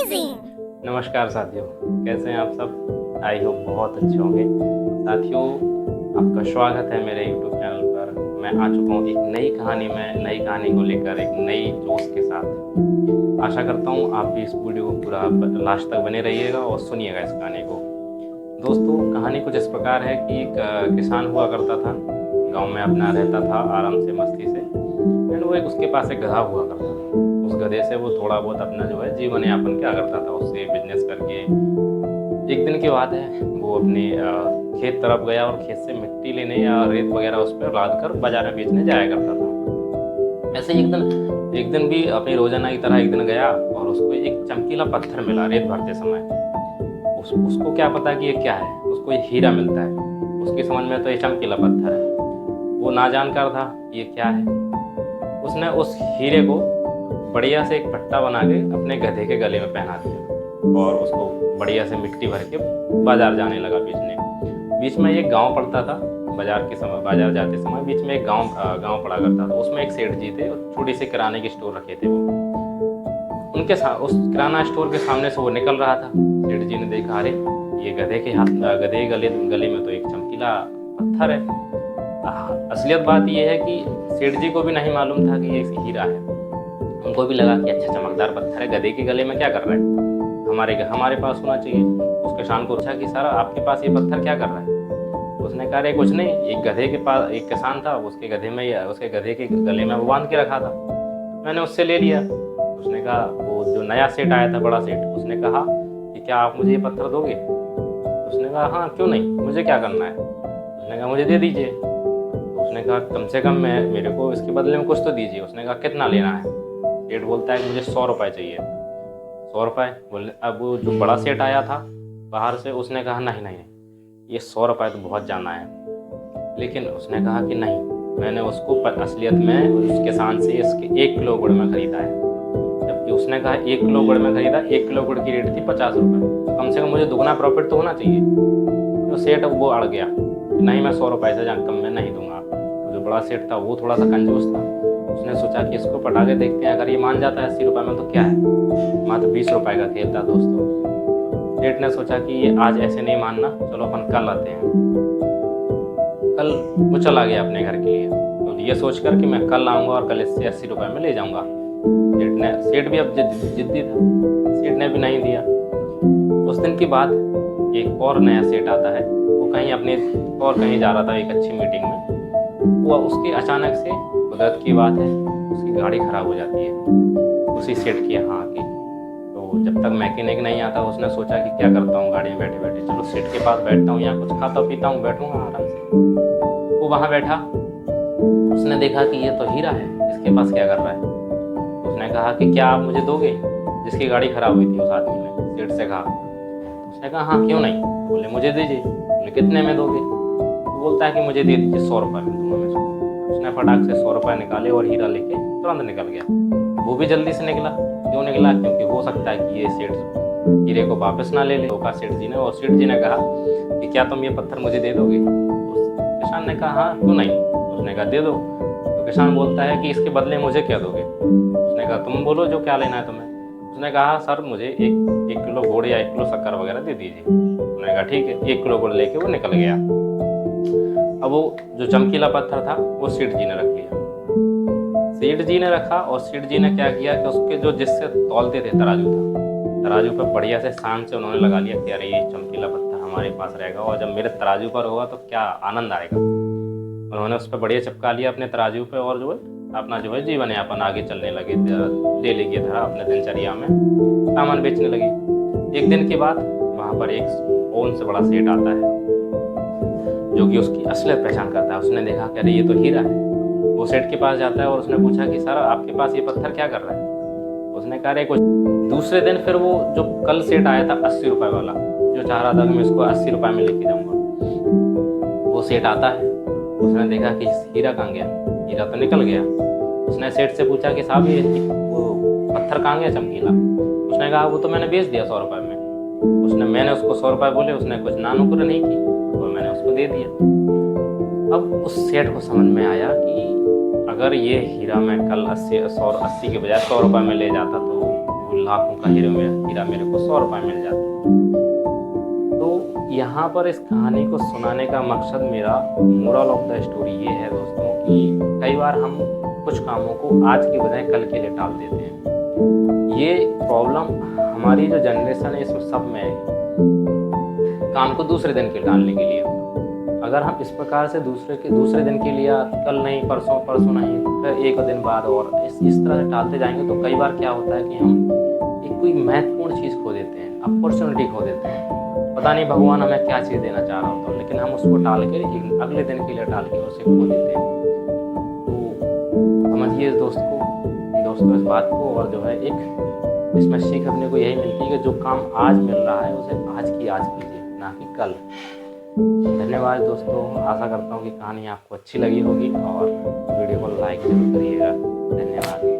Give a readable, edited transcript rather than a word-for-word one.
Amazing. नमस्कार साथियों, कैसे हैं आप सब। आई होप बहुत अच्छे होंगे। साथियों, आपका स्वागत है मेरे यूट्यूब चैनल पर। मैं आ चुका हूँ एक नई कहानी में, नई कहानी को लेकर एक नई जोश के साथ। आशा करता हूँ आप भी इस वीडियो को पूरा लास्ट तक बने रहिएगा और सुनिएगा इस कहानी को। दोस्तों, कहानी कुछ इस प्रकार है कि एक किसान हुआ करता था, गाँव में अपना रहता था आराम से मस्ती से। एंड वो उसके पास एक गधा हुआ करता था। उस गधे से वो थोड़ा बहुत अपना जो है जीवन यापन क्या करता था, उससे बिजनेस करके। एक दिन की बात है, वो अपने खेत तरफ गया और खेत से मिट्टी लेने या रेत वगैरह उस पर लाद कर बाजार में बेचने जाया करता था। ऐसे एक दिन भी अपनी रोजाना की तरह एक दिन गया और उसको एक चमकीला पत्थर मिला रेत भरते समय। उसको क्या पता कि ये क्या है, उसको एक हीरा मिलता है। उसकी समझ में तो ये चमकीला पत्थर है, वो ना जानकार था ये क्या है। उसने उस हीरे को बढ़िया से एक पट्टा बना के अपने गधे के गले में पहना दिया और उसको बढ़िया से मिट्टी भर के बाजार जाने लगा बेचने। बीच में एक गांव पड़ता था। बाजार जाते समय बीच में एक गांव पड़ा करता था। उसमें एक सेठ जी थे, छोटी सी किराने की स्टोर रखे थे वो। उस किराना स्टोर के सामने से वो निकल रहा था। सेठ जी ने देखा, अरे ये गधे के गले में तो एक चमकीला पत्थर है। असलियत बात यह है कि सेठ जी को भी नहीं मालूम था कि ये हीरा है। उनको भी लगा कि अच्छा चमकदार पत्थर है, गधे के गले में क्या कर रहा है, हमारे पास होना चाहिए। उस किसान को पूछा कि सर आपके पास ये पत्थर क्या कर रहा है। उसने कहा, अरे कुछ नहीं, एक गधे के पास एक किसान था, उसके गधे के गले में वो बांध के रखा था, मैंने उससे ले लिया। उसने कहा, वो जो नया सेठ आया था, बड़ा सेठ, उसने कहा कि क्या आप मुझे ये पत्थर दोगे। उसने कहा, हाँ क्यों नहीं, मुझे क्या करना है। उसने कहा, मुझे दे दीजिए। उसने कहा, कम से कम मेरे को इसके बदले में कुछ तो दीजिए। उसने कहा, कितना लेना है। सेठ बोलता है कि मुझे 100 रुपये चाहिए। 100 रुपये बोले। अब वो जो बड़ा सेठ आया था बाहर से, उसने कहा, नहीं नहीं, ये 100 रुपये तो बहुत ज़्यादा है। लेकिन उसने कहा कि नहीं, मैंने उसको असलियत में उस किसान से इसके 1 किलो गुड़ में ख़रीदा है। जबकि उसने कहा 1 किलो गुड़ में ख़रीदा, 1 किलो गुड़ की रेट थी 50 रुपये, तो कम से कम मुझे दुगना प्रॉफिट तो होना चाहिए। तो सेठ वो अड़ गया, नहीं मैं 100 रुपये से कम में नहीं दूंगा। तो जो बड़ा सेठ था वो थोड़ा सा कंजूस था। उसने सोचा कि इसको पटा के देखते हैं, अगर ये मान जाता है 80 रुपये में तो क्या है, मात्र 20 रुपये का खेल था दोस्तों। सेठ ने सोचा कि ये आज ऐसे नहीं मानना, चलो अपन कल आते हैं। कल वो चला गया अपने घर के लिए, तो ये सोच कर कि मैं कल आऊँगा और कल इससे 80 रुपये में ले जाऊँगा। सेठ भी अब जिद्दी था, सेठ ने भी नहीं दिया। उस दिन की बात, एक और नया सेठ आता है, वो कहीं जा रहा था एक अच्छी मीटिंग में। वो उसकी अचानक से, कुदरत की बात है, उसकी गाड़ी खराब हो जाती है उसी सेठ के यहाँ आके। तो जब तक मैकेनिक नहीं आता, उसने सोचा कि क्या करता हूँ गाड़ी में बैठे बैठे, चलो सेठ के पास बैठता हूँ, यहाँ कुछ खाता पीता हूँ, बैठूँगा आराम से। वो वहाँ बैठा, उसने देखा कि ये तो हीरा है, इसके पास क्या कर रहा है। उसने कहा कि क्या आप मुझे दोगे, जिसकी गाड़ी खराब हुई थी उस आदमी ने सेठ से कहा। उसने कहा, हाँ क्यों नहीं। बोले, मुझे दीजिए। बोले, कितने में दोगे। तो बोलता है कि मुझे दे दीजिए, 100 रुपये में दूंगा मैं इसको। उसने फटाक से 100 रुपये निकाले और हीरा लेके तुरंत निकल गया। वो भी जल्दी से निकला। क्यों निकला, क्योंकि हो सकता है कि ये सेठ हीरे को वापस ना ले धोखा सेठ जी ने। और सेठ जी ने कहा कि क्या तुम ये पत्थर मुझे दे दोगे। किसान ने कहा, हाँ क्यों नहीं। उसने कहा, दे दो। तो किसान बोलता है कि इसके बदले मुझे क्या दोगे। उसने कहा, तुम बोलो जो क्या लेना है तुम्हें। उसने कहा, सर मुझे एक किलो गुड़ या 1 किलो शक्कर वगैरह दे दीजिए। उन्होंने कहा, ठीक है। 1 किलो गुड़ लेके वो निकल गया। अब वो जो चमकीला पत्थर था वो सेठ जी ने रख लिया। सेठ जी ने रखा और सेठ जी ने क्या किया कि उसके जो जिससे तौलते थे, तराजू था, तराजू पर बढ़िया से शान से उन्होंने लगा लिया कि अरे ये चमकीला पत्थर हमारे पास रहेगा और जब मेरे तराजू पर होगा तो क्या आनंद आएगा। उन्होंने उस पर बढ़िया चिपका लिया अपने तराजू पे और जो है अपना जो है जीवन यापन आगे चलने लगे, डेली की तरह अपने दिनचर्या में सामान बेचने लगे। एक दिन के बाद वहाँ पर एक कौन से बड़ा सेठ आता है जो कि उसकी असलियत पहचान करता है। उसने देखा कि अरे ये तो हीरा है। वो सेठ के पास जाता है और उसने पूछा कि सर आपके पास ये पत्थर क्या कर रहा है। उसने कहा, अरे कुछ। दूसरे दिन फिर वो जो कल सेठ आया था 80 रुपये वाला, जो चाह रहा था कि मैं इसको 80 रुपये में लेके जाऊँगा, वो सेठ आता है। उसने देखा कि हीरा कहाँ गया, हीरा तो निकल गया। उसने सेठ से पूछा कि साहब ये वो पत्थर कहाँ गया चमकीला। उसने कहा, वो तो मैंने बेच दिया 100 रुपये में। मैंने उसको 100 रुपये बोले, उसने कुछ नानुकुर नहीं की और मैंने उसको दे दिया। अब उस सेठ को समझ में आया कि अगर ये हीरा मैं कल 80 के बजाय 100 रुपये में ले जाता तो लाखों का हीरा मेरे को 100 रुपये मिल जाता। तो यहाँ पर इस कहानी को सुनाने का मकसद मेरा, मोरल ऑफ द स्टोरी ये है दोस्तों कि कई बार हम कुछ कामों को आज की बजाय कल के लिए टाल देते हैं। ये प्रॉब्लम हमारी जो जनरेशन है इसमें सब में है, काम को दूसरे दिन के टालने के लिए। अगर हम इस प्रकार से दूसरे दिन के लिए, कल नहीं, परसों नहीं, फिर एक दिन बाद, और इस तरह से टालते जाएंगे तो कई बार क्या होता है कि हम एक कोई महत्वपूर्ण चीज़ खो देते हैं, अपॉर्चुनिटी खो देते हैं। पता नहीं भगवान हमें क्या चीज़ देना चाह रहा होता है, लेकिन हम उसको टाल के अगले दिन के लिए टाल के उसे खो देते हैं। तो समझिए दोस्तों इस बात को, और जो है एक इसमें सीख अपने को यही मिलती है कि जो काम आज मिल रहा है उसे आज कीजिए, ना कि कल। धन्यवाद दोस्तों, आशा करता हूँ कि कहानी आपको अच्छी लगी होगी और वीडियो को लाइक जरूर करिएगा। धन्यवाद।